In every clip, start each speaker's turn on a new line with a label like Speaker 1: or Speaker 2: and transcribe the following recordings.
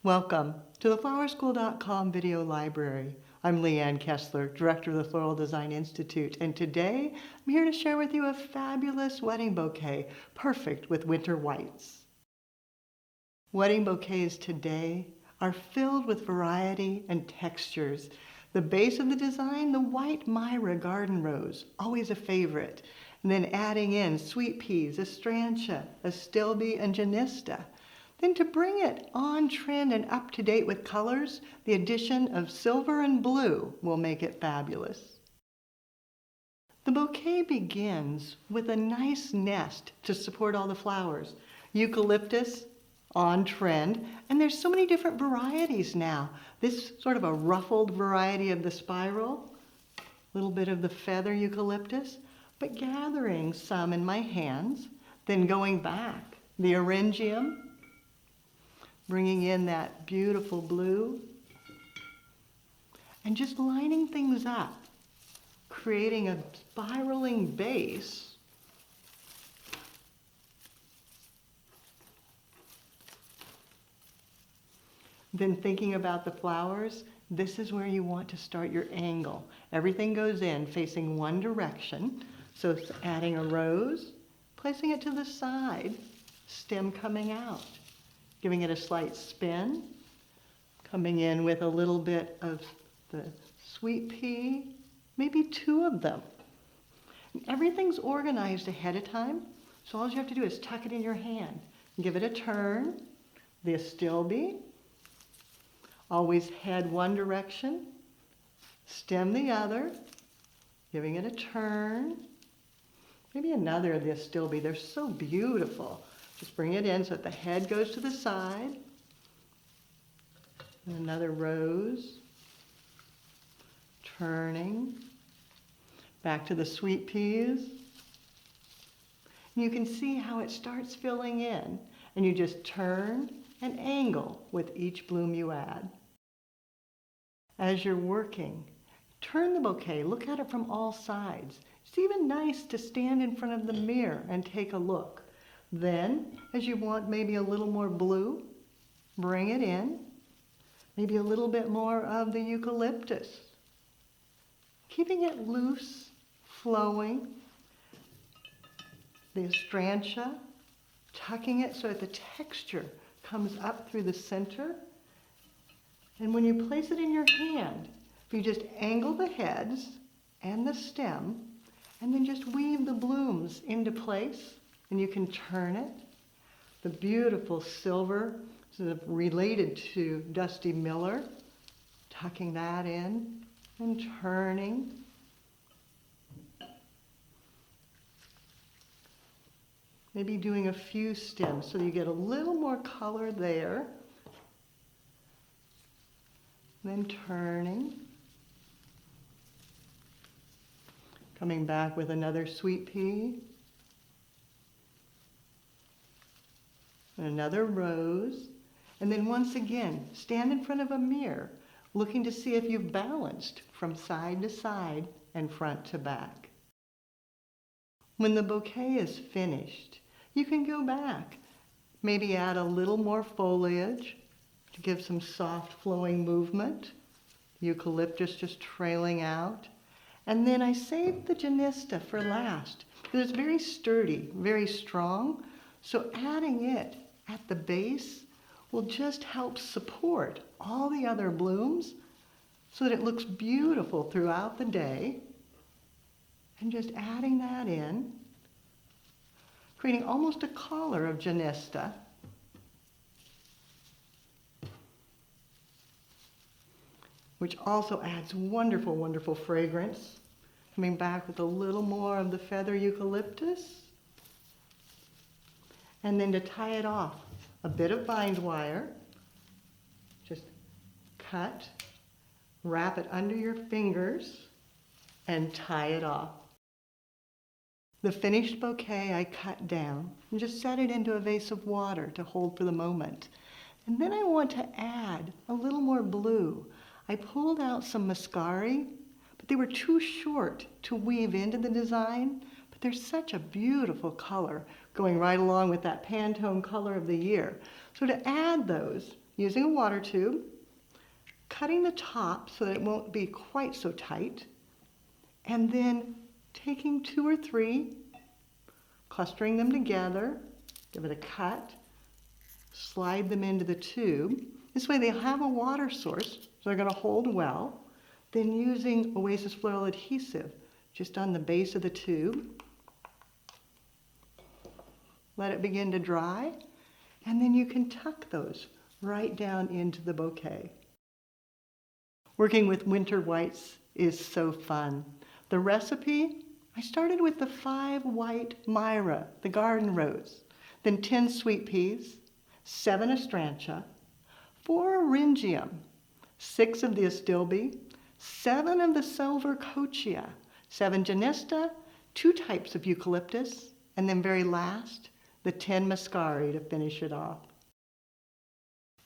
Speaker 1: Welcome to the flowerschool.com video library. I'm Leanne Kessler, Director of the Floral Design Institute, and today I'm here to share with you a fabulous wedding bouquet, perfect with winter whites. Wedding bouquets today are filled with variety and textures. The base of the design, the white Mayra Garden Rose, always a favorite, and then adding in sweet peas, astrantia, astilbe, and genista. Then to bring it on trend and up to date with colors, the addition of silver and blue will make it fabulous. The bouquet begins with a nice nest to support all the flowers. Eucalyptus, on trend, and there's so many different varieties now. This sort of a ruffled variety of the spiral, a little bit of the feather eucalyptus, but gathering some in my hands, then going back, the orangium, bringing in that beautiful blue, and just lining things up, creating a spiraling base. Then thinking about the flowers, this is where you want to start your angle. Everything goes in facing one direction. So it's adding a rose, placing it to the side, stem coming out, giving it a slight spin, coming in with a little bit of the sweet pea, maybe two of them. And everything's organized ahead of time, so all you have to do is tuck it in your hand. Give it a turn, the astilbe, always head one direction, stem the other, giving it a turn, maybe another of the astilbe. They're so beautiful. Just bring it in so that the head goes to the side. And another rose, turning, back to the sweet peas. And you can see how it starts filling in, and you just turn and angle with each bloom you add. As you're working, turn the bouquet, look at it from all sides. It's even nice to stand in front of the mirror and take a look. Then, as you want maybe a little more blue, bring it in. Maybe a little bit more of the eucalyptus. Keeping it loose, flowing. The astrantia, tucking it so that the texture comes up through the center. And when you place it in your hand, if you just angle the heads and the stem, and then just weave the blooms into place, and you can turn it. The beautiful silver, sort of related to Dusty Miller, tucking that in and turning. Maybe doing a few stems so you get a little more color there. Then turning. Coming back with another sweet pea. And another rose. And then once again, stand in front of a mirror, looking to see if you've balanced from side to side and front to back. When the bouquet is finished, you can go back, maybe add a little more foliage to give some soft flowing movement. Eucalyptus just trailing out. And then I saved the genista for last because it's very sturdy, very strong. So adding it at the base will just help support all the other blooms so that it looks beautiful throughout the day. And just adding that in, creating almost a collar of genista. Which also adds wonderful, wonderful fragrance. Coming back with a little more of the feather eucalyptus. And then to tie it off, a bit of bind wire. Just cut, wrap it under your fingers, and tie it off. The finished bouquet I cut down and just set it into a vase of water to hold for the moment. And then I want to add a little more blue. I pulled out some mascari, but they were too short to weave into the design, but they're such a beautiful color going right along with that Pantone color of the year. So to add those, using a water tube, cutting the top so that it won't be quite so tight, and then taking 2 or 3, clustering them together, give it a cut, slide them into the tube. This way they'll have a water source, so they're going to hold well. Then using Oasis Floral adhesive just on the base of the tube, let it begin to dry, and then you can tuck those right down into the bouquet. Working with winter whites is so fun. The recipe, I started with the 5 white Mayra, the garden rose, then 10 sweet peas, 7 astrantia, 4 eryngium, 6 of the astilbe, 7 of the silver kochia, 7 genista, 2 types of eucalyptus, and then very last, the 10 muscari to finish it off.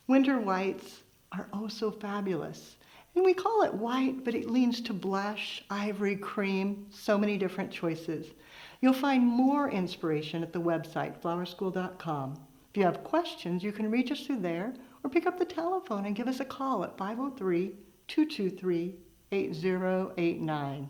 Speaker 1: Winter whites are oh so fabulous. And we call it white, but it leans to blush, ivory, cream, so many different choices. You'll find more inspiration at the website, flowerschool.com. If you have questions, you can reach us through there or pick up the telephone and give us a call at 503-223-8089.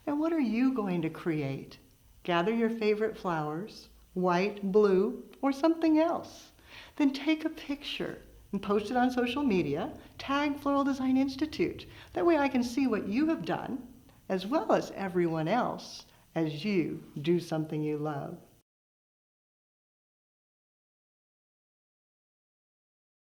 Speaker 1: Now, what are you going to create? Gather your favorite flowers, white, blue, or something else. Then take a picture and post it on social media, tag Floral Design Institute. That way I can see what you have done, as well as everyone else, as you do something you love.